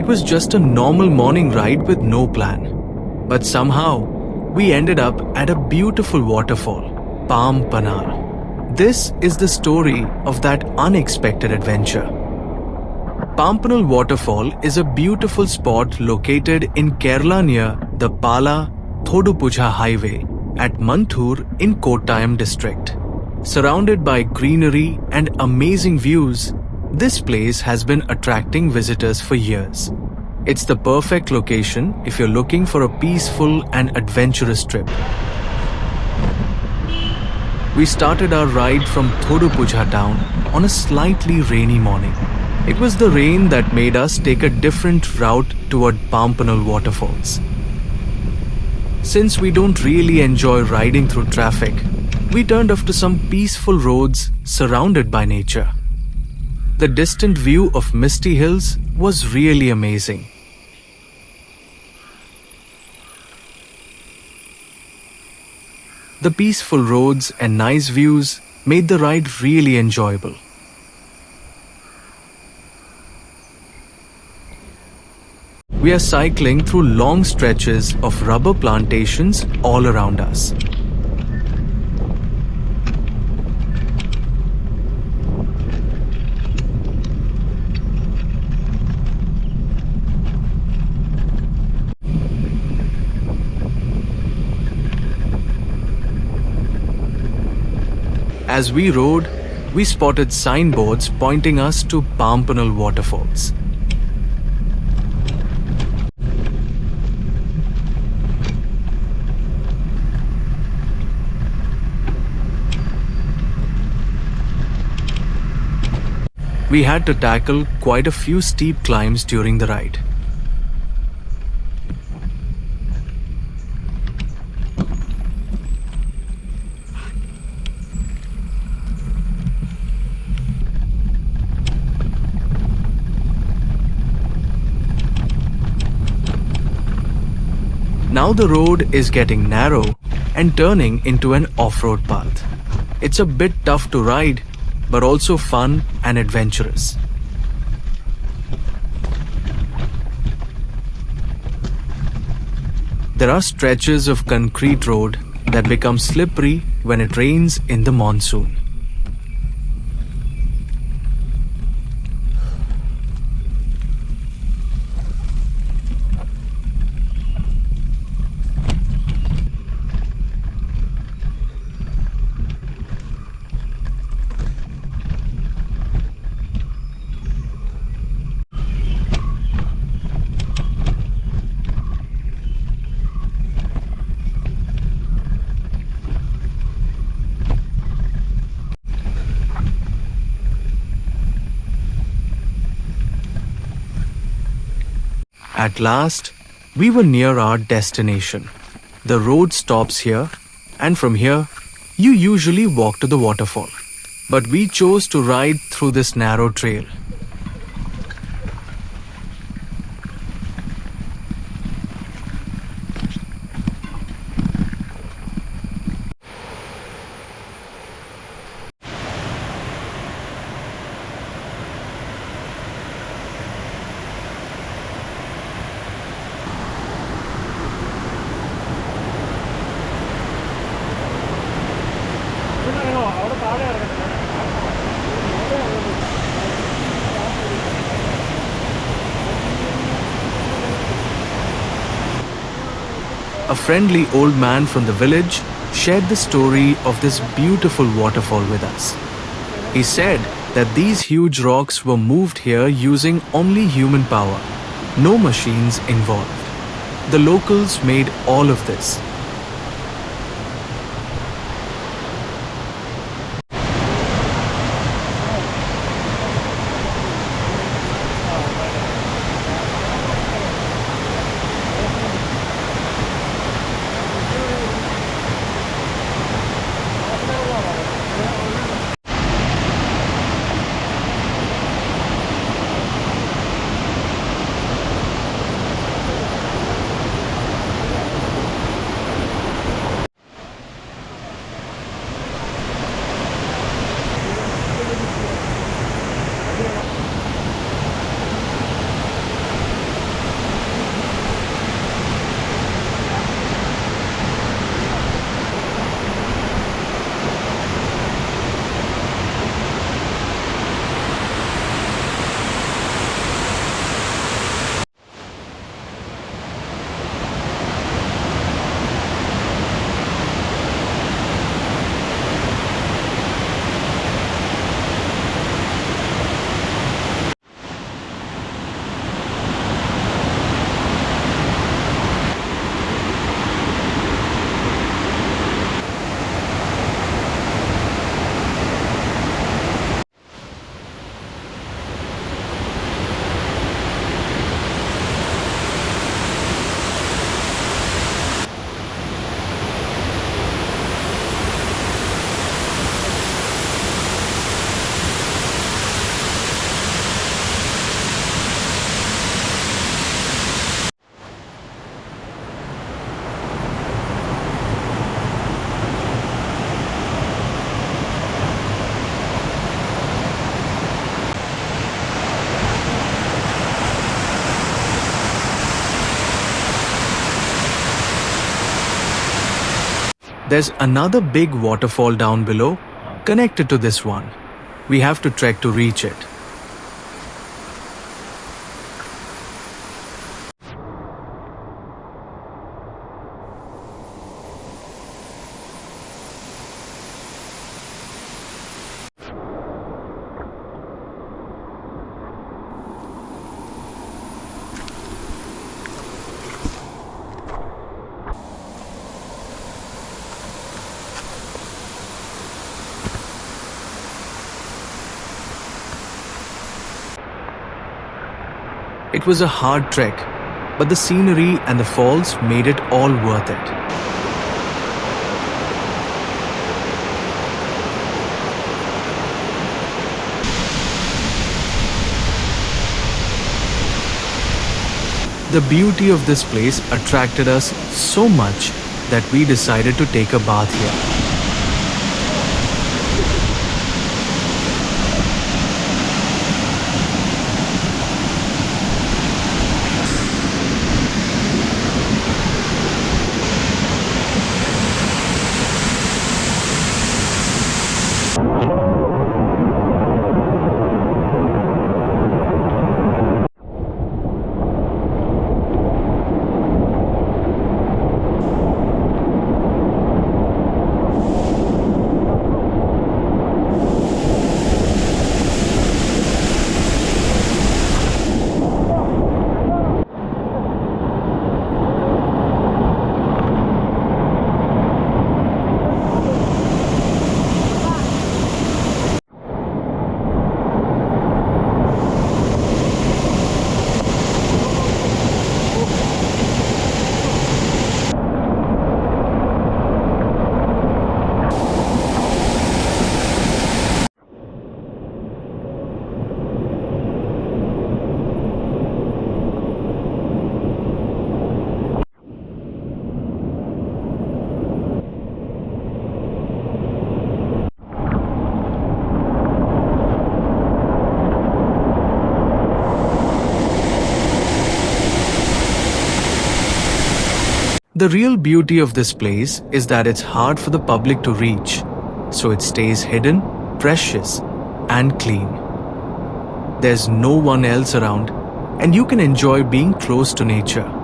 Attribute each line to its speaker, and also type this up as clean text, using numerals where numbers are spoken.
Speaker 1: It was just a normal morning ride with no plan. But somehow, we ended up at a beautiful waterfall, Pampanal. This is the story of that unexpected adventure. Pampanal Waterfall is a beautiful spot located in Kerala near the Pala-Thodupuzha highway at Monsoon in Kottayam district. Surrounded by greenery and amazing views, this place has been attracting visitors for years. It's the perfect location if you're looking for a peaceful and adventurous trip. We started our ride from Thodupuzha town on a slightly rainy morning. It was the rain that made us take a different route toward Pampanal Waterfalls. Since we don't really enjoy riding through traffic, we turned off to some peaceful roads surrounded by nature. The distant view of misty hills was really amazing. The peaceful roads and nice views made the ride really enjoyable. We are cycling through long stretches of rubber plantations all around us. As we rode, we spotted signboards pointing us to Pampanal Waterfalls. We had to tackle quite a few steep climbs during the ride. Now the road is getting narrow and turning into an off-road path. It's a bit tough to ride, but also fun and adventurous. There are stretches of concrete road that become slippery when it rains in the monsoon. At last, we were near our destination. The road stops here, and from here, you usually walk to the waterfall. But we chose to ride through this narrow trail. A friendly old man from the village shared the story of this beautiful waterfall with us. He said that these huge rocks were moved here using only human power, no machines involved. The locals made all of this. There's another big waterfall down below, connected to this one. We have to trek to reach it. It was a hard trek, but the scenery and the falls made it all worth it. The beauty of this place attracted us so much that we decided to take a bath here. The real beauty of this place is that it's hard for the public to reach, so it stays hidden, precious, and clean. There's no one else around, and you can enjoy being close to nature.